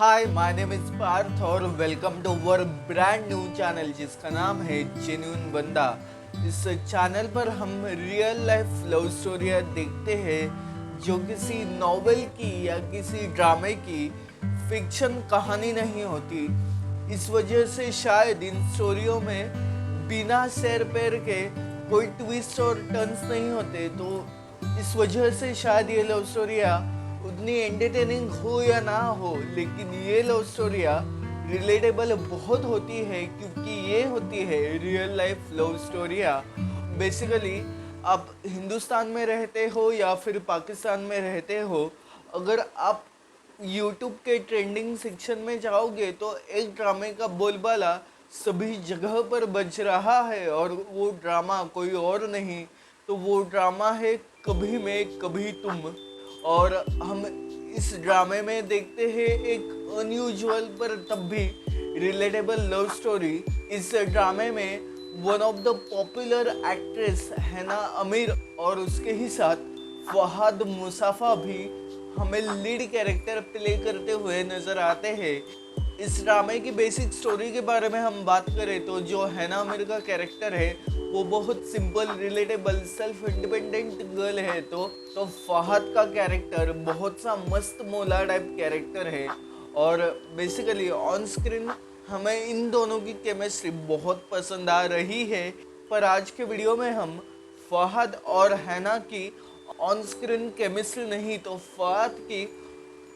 Hi my name is Parth और welcome to our brand new channel जिसका नाम है जेन्युइन बंदा। इस चैनल पर हम रियल लाइफ लव स्टोरियाँ देखते हैं जो किसी नॉवेल की या किसी ड्रामे की फिक्शन कहानी नहीं होती। इस वजह से शायद इन स्टोरियों में बिना सैर पैर के कोई ट्विस्ट और टर्न्स नहीं होते, तो इस वजह से शायद ये लव स्टोरियाँ उतनी एंटरटेनिंग हो या ना हो, लेकिन ये लव स्टोरियाँ रिलेटेबल बहुत होती है क्योंकि ये होती है रियल लाइफ लव स्टोरियाँ। बेसिकली आप हिंदुस्तान में रहते हो या फिर पाकिस्तान में रहते हो, अगर आप यूट्यूब के ट्रेंडिंग सेक्शन में जाओगे तो एक ड्रामे का बोलबाला सभी जगह पर बज रहा है और वो ड्रामा कोई और नहीं तो वो ड्रामा है कभी मैं कभी तुम। और हम इस ड्रामे में देखते हैं एक अनयूजुअल पर तब भी रिलेटेबल लव स्टोरी। इस ड्रामे में one of the popular actress हैना आमिर और उसके ही साथ फहाद मुसाफा भी हमें लीड कैरेक्टर प्ले करते हुए नजर आते हैं। इस ड्रामे की बेसिक स्टोरी के बारे में हम बात करें तो जो हैना आमिर का कैरेक्टर है वो बहुत simple, relatable, self independent girl है। तो फहद का कैरेक्टर बहुत सा मस्त मौला टाइप कैरेक्टर है और बेसिकली ऑन स्क्रीन हमें इन दोनों की केमिस्ट्री बहुत पसंद आ रही है। पर आज के वीडियो में हम फहद और हैना की ऑन स्क्रीन केमिस्ट्री नहीं तो फहद की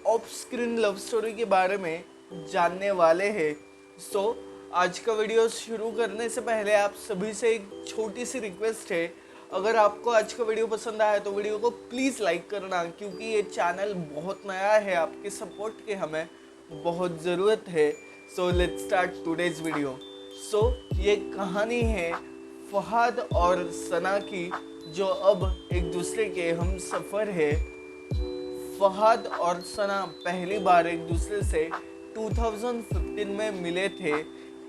ऑफ स्क्रीन लव स्टोरी के बारे में जानने वाले हैं। सो आज का वीडियो शुरू करने से पहले आप सभी से एक छोटी सी रिक्वेस्ट है, अगर आपको आज का वीडियो पसंद आया तो वीडियो को प्लीज़ लाइक करना क्योंकि ये चैनल बहुत नया है, आपके सपोर्ट की हमें बहुत ज़रूरत है। So let's start today's video. So ये कहानी है फहद और सना की जो अब एक दूसरे के हम सफ़र है। फहद और सना पहली बार एक दूसरे से 2015 में मिले थे।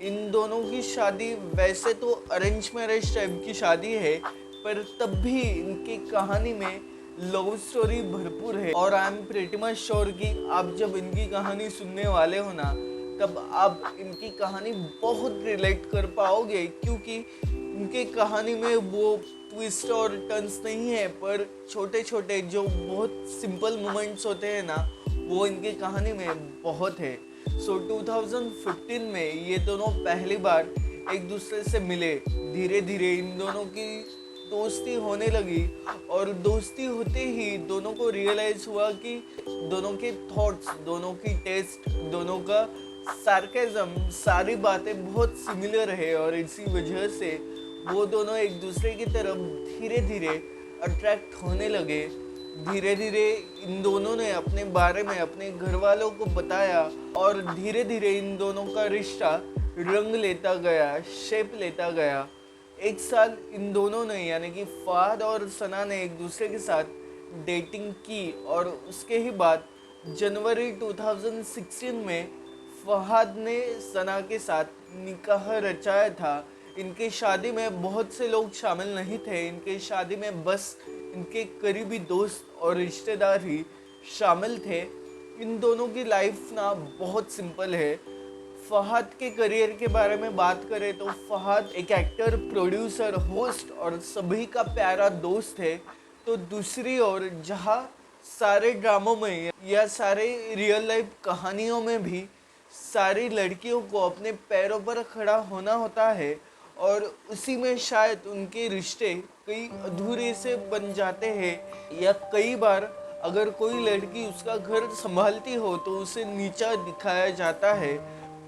इन दोनों की शादी वैसे तो अरेंज मैरिज टाइप की शादी है पर तब भी इनकी कहानी में लव स्टोरी भरपूर है और I am pretty much sure कि आप जब इनकी कहानी सुनने वाले हो ना तब आप इनकी कहानी बहुत रिलेट कर पाओगे क्योंकि इनकी कहानी में वो ट्विस्ट और टर्न्स नहीं है पर छोटे छोटे जो बहुत सिंपल मोमेंट्स होते हैं ना वो इनकी कहानी में बहुत है। सो 2015 में ये दोनों पहली बार एक दूसरे से मिले। धीरे धीरे इन दोनों की दोस्ती होने लगी और दोस्ती होते ही दोनों को रियलाइज हुआ कि दोनों के थॉट्स, दोनों की टेस्ट, दोनों का सार्केज्म, सारी बातें बहुत सिमिलर है और इसी वजह से वो दोनों एक दूसरे की तरफ धीरे धीरे अट्रैक्ट होने लगे। धीरे धीरे इन दोनों ने अपने बारे में अपने घर वालों को बताया और धीरे धीरे इन दोनों का रिश्ता रंग लेता गया, शेप लेता गया। एक साल इन दोनों ने यानी कि फहद और सना ने एक दूसरे के साथ डेटिंग की और उसके ही बाद जनवरी 2016 में फहद ने सना के साथ निकाह रचाया था। इनकी शादी में बहुत से लोग शामिल नहीं थे, इनकी शादी में बस इनके करीबी दोस्त और रिश्तेदार ही शामिल थे। इन दोनों की लाइफ ना बहुत सिंपल है। फहद के करियर के बारे में बात करें तो फहद एक एक्टर, प्रोड्यूसर, होस्ट और सभी का प्यारा दोस्त है। तो दूसरी ओर जहाँ सारे ड्रामों में या सारे रियल लाइफ कहानियों में भी सारी लड़कियों को अपने पैरों पर खड़ा होना होता है और उसी में शायद उनके रिश्ते कई अधूरे से बन जाते हैं या कई बार अगर कोई लड़की उसका घर संभालती हो तो उसे नीचा दिखाया जाता है।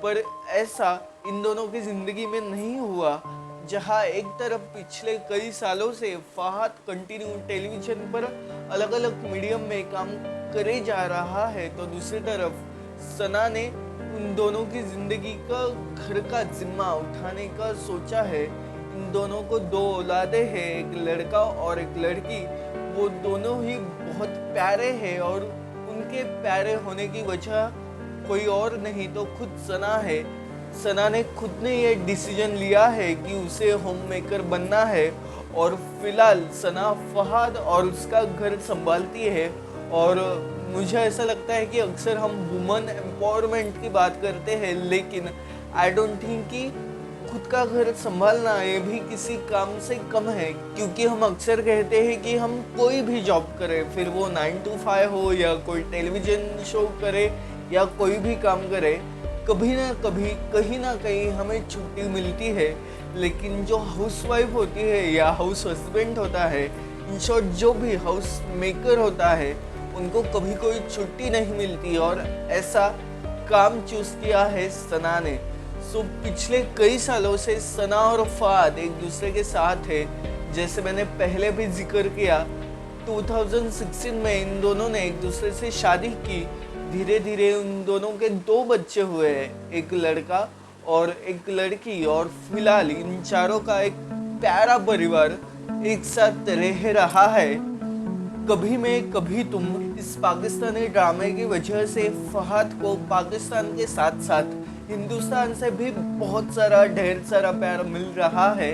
पर ऐसा इन दोनों की ज़िंदगी में नहीं हुआ। जहां एक तरफ पिछले कई सालों से फहद कंटिन्यू टेलीविज़न पर अलग अलग मीडियम में काम करे जा रहा है तो दूसरी तरफ सना ने उन दोनों की ज़िंदगी का घर का जिम्मा उठाने का सोचा है। इन दोनों को दो औलादे हैं, एक लड़का और एक लड़की। वो दोनों ही बहुत प्यारे हैं और उनके प्यारे होने की वजह कोई और नहीं तो खुद सना है। सना ने खुद ने ये डिसीजन लिया है कि उसे होम मेकर बनना है और फिलहाल सना फहद और उसका घर संभालती है और मुझे ऐसा लगता है कि अक्सर हम वुमन एम्पावरमेंट की बात करते हैं, लेकिन आई डोंट थिंक कि खुद का घर संभालना ये भी किसी काम से कम है, क्योंकि हम अक्सर कहते हैं कि हम कोई भी जॉब करें, फिर वो 9 to 5 हो या कोई टेलीविज़न शो करे या कोई भी काम करे, कभी ना कभी कहीं ना कहीं हमें छुट्टी मिलती है। लेकिन जो हाउसवाइफ होती है या हाउस हस्बैंड होता है, इन शॉर्ट जो भी हाउस मेकर होता है, उनको कभी कोई छुट्टी नहीं मिलती। और ऐसा काम चूज किया है सना ने। सो पिछले कई सालों से सना और फहद एक दूसरे के साथ है। जैसे मैंने पहले भी जिक्र किया, 2016 में इन दोनों ने एक दूसरे से शादी की। धीरे धीरे उन दोनों के 2 बच्चे हुए हैं, एक लड़का और एक लड़की। और फिलहाल इन चारों का एक प्यारा परिवार एक साथ रह रहा है। कभी मैं कभी तुम इस पाकिस्तानी ड्रामे की वजह से फहद को पाकिस्तान के साथ साथ हिंदुस्तान से भी बहुत सारा ढेर सारा प्यार मिल रहा है।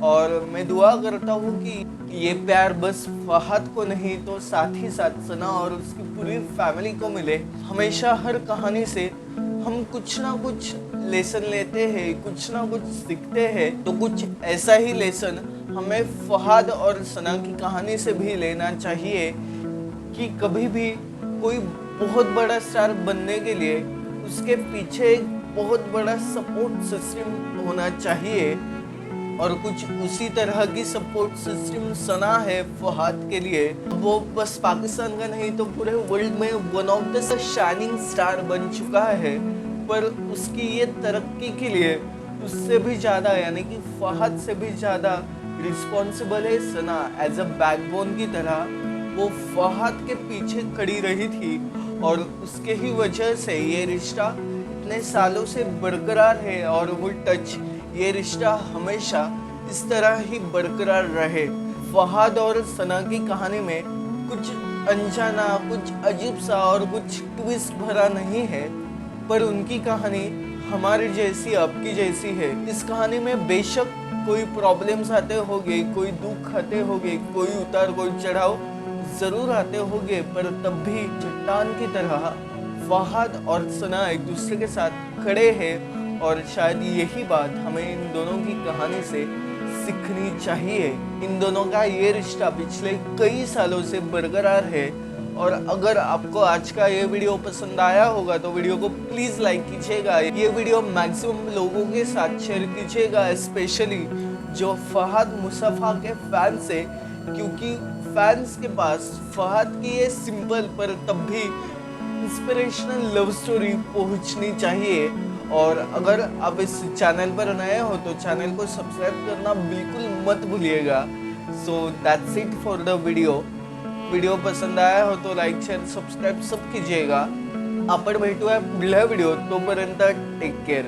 और मैं दुआ करता हूँ कि ये प्यार बस फहद को नहीं तो साथ ही साथ सना और उसकी पूरी फैमिली को मिले। हमेशा हर कहानी से हम कुछ ना कुछ लेसन लेते हैं, कुछ ना कुछ सीखते हैं। तो कुछ ऐसा ही लेसन हमें फहद और सना की कहानी से भी लेना चाहिए कि कभी भी कोई बहुत बड़ा स्टार बनने के लिए उसके पीछे एक बहुत बड़ा सपोर्ट सिस्टम होना चाहिए। और कुछ उसी तरह की सपोर्ट सिस्टम सना है फहद के लिए। वो बस पाकिस्तान का नहीं तो पूरे वर्ल्ड में one of the shining star बन चुका है। पर उसकी ये तरक्की के लिए उससे भी ज़्यादा, यानी कि फहद से भी ज़्यादा रिस्पॉन्सिबल है सना। एज अ बैकबोन की तरह वो फहद के पीछे खड़ी रही थी और उसके ही वजह से ये रिश्ता इतने सालों से बरकरार है। और वो टच, ये रिश्ता हमेशा इस तरह ही बरकरार रहे। फहद और सना की कहानी में कुछ अनजाना, कुछ अजीब सा और कुछ ट्विस्ट भरा नहीं है, पर उनकी कहानी हमारी जैसी, आपकी जैसी है। इस कहानी में बेशक कोई प्रॉब्लम्स आते होंगे, कोई दुख आते होंगे, कोई उतार कोई चढ़ाव जरूर आते होंगे, पर तब भी चट्टान की तरह फहद और सना एक दूसरे के साथ खड़े हैं। और शायद यही बात हमें इन दोनों की कहानी से सीखनी चाहिए। इन दोनों का ये रिश्ता पिछले कई सालों से बरकरार है। और अगर आपको आज का ये वीडियो पसंद आया होगा तो वीडियो को प्लीज़ लाइक कीजिएगा। ये वीडियो मैक्सिमम लोगों के साथ शेयर कीजिएगा, स्पेशली जो फहद मुसफ़ा के फैंस है, क्योंकि फैंस के पास फहद की ये सिंपल पर तब भी इंस्पिरेशनल लव स्टोरी पहुंचनी चाहिए। और अगर आप इस चैनल पर नए हो तो चैनल को सब्सक्राइब करना बिल्कुल मत भूलिएगा। So that's it for the video पसंद आया हो तो लाईक शेअर सबस्क्राईब सब कीजिएगा। आपण भेटूया पुढल्या व्हिडिओ, तोपर्यंत टेक केअर।